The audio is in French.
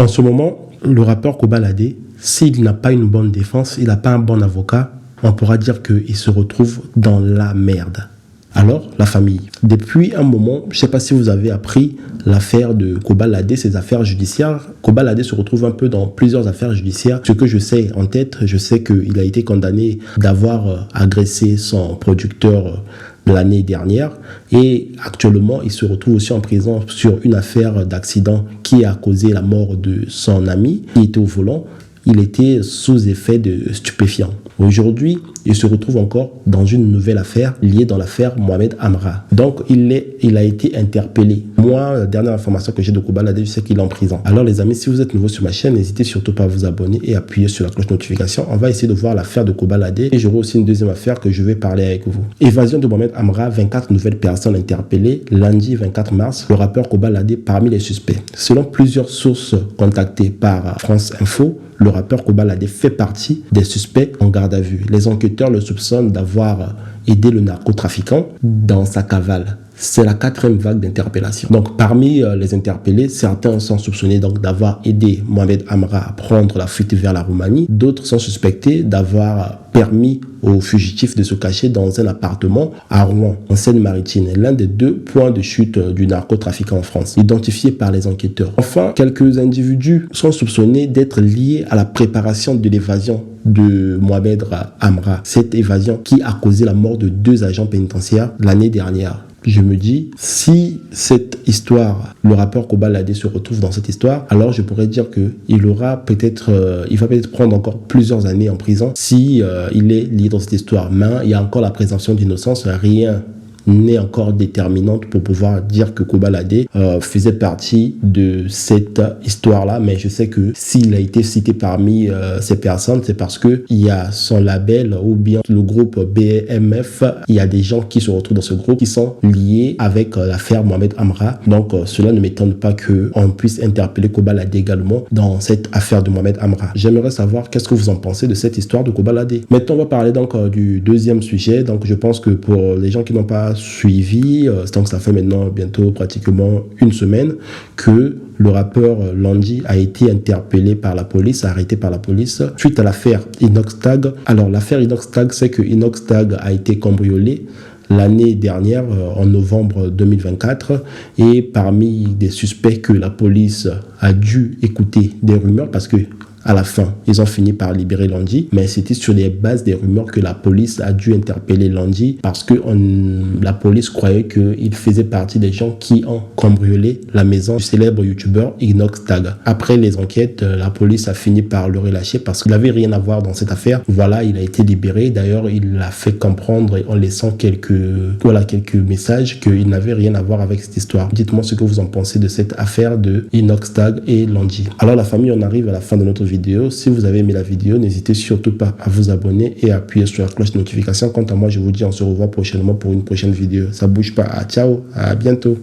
En ce moment, le rappeur Kobalade, s'il n'a pas une bonne défense, il n'a pas un bon avocat, on pourra dire qu'il se retrouve dans la merde. Alors, la famille. Depuis un moment, je ne sais pas si vous avez appris l'affaire de Kobalade, ses affaires judiciaires. Kobalade se retrouve un peu dans plusieurs affaires judiciaires. Ce que je sais en tête, je sais qu'il a été condamné d'avoir agressé son producteur l'année dernière et actuellement il se retrouve aussi en prison sur une affaire d'accident qui a causé la mort de son ami qui était au volant. Il était sous effet de stupéfiants. Aujourd'hui, il se retrouve encore dans une nouvelle affaire liée dans l'affaire Mohamed Amra. Donc, il a été interpellé. Moi, la dernière information que j'ai de Kobalade, je sais qu'il est en prison. Alors, les amis, si vous êtes nouveau sur ma chaîne, n'hésitez surtout pas à vous abonner et appuyer sur la cloche de notification. On va essayer de voir l'affaire de Kobalade et j'aurai aussi une deuxième affaire que je vais parler avec vous. Évasion de Mohamed Amra, 24 nouvelles personnes interpellées. Lundi 24 mars, le rappeur Kobalade parmi les suspects. Selon plusieurs sources contactées par France Info, le rappeur Kobalade fait partie des suspects en garde à vue. Les enquêteurs le soupçonnent d'avoir aidé le narcotrafiquant dans sa cavale. C'est la 4e vague d'interpellation. Donc, parmi les interpellés, certains sont soupçonnés donc d'avoir aidé Mohamed Amra à prendre la fuite vers la Roumanie. D'autres sont suspectés d'avoir permis aux fugitifs de se cacher dans un appartement à Rouen, en Seine-Maritime, l'un des 2 points de chute du narcotrafiquant en France, identifiés par les enquêteurs. Enfin, quelques individus sont soupçonnés d'être liés à la préparation de l'évasion de Mohamed Amra. Cette évasion qui a causé la mort de 2 agents pénitentiaires l'année dernière. Je me dis, si cette histoire, le rappeur Kobalade se retrouve dans cette histoire, alors je pourrais dire qu'il va peut-être prendre encore plusieurs années en prison si il est lié dans cette histoire. Mais il y a encore la présomption d'innocence, rien n'est encore déterminante pour pouvoir dire que Kobalade faisait partie de cette histoire-là, mais je sais que s'il a été cité parmi ces personnes, c'est parce que il y a son label ou bien le groupe BMF, il y a des gens qui se retrouvent dans ce groupe qui sont liés avec l'affaire Mohamed Amra, donc cela ne m'étonne pas qu'on puisse interpeller Kobalade également dans cette affaire de Mohamed Amra. J'aimerais savoir qu'est-ce que vous en pensez de cette histoire de Kobalade. Maintenant, on va parler donc du deuxième sujet. Donc je pense que pour les gens qui n'ont pas suivi, donc ça fait maintenant bientôt pratiquement une semaine que le rappeur Landy a été interpellé par la police, arrêté par la police suite à l'affaire Inox-Tag. Alors l'affaire Inox-Tag, c'est que Inox-Tag a été cambriolé l'année dernière, en novembre 2024, et parmi des suspects que la police a dû écouter des rumeurs, parce que à la fin, ils ont fini par libérer Landy, mais c'était sur les bases des rumeurs que la police a dû interpeller Landy parce que la police croyait qu'il faisait partie des gens qui ont cambriolé la maison du célèbre youtubeur Inox-Tag. Après les enquêtes, la police a fini par le relâcher parce qu'il n'avait rien à voir dans cette affaire. Voilà, il a été libéré. D'ailleurs, il l'a fait comprendre en laissant quelques messages qu'il n'avait rien à voir avec cette histoire. Dites-moi ce que vous en pensez de cette affaire de Inox-Tag et Landy. Alors la famille, on arrive à la fin de notre vidéo. Si vous avez aimé la vidéo, n'hésitez surtout pas à vous abonner et à appuyer sur la cloche de notification. Quant à moi, je vous dis on se revoit prochainement pour une prochaine vidéo. Ça bouge pas. Ciao, à bientôt.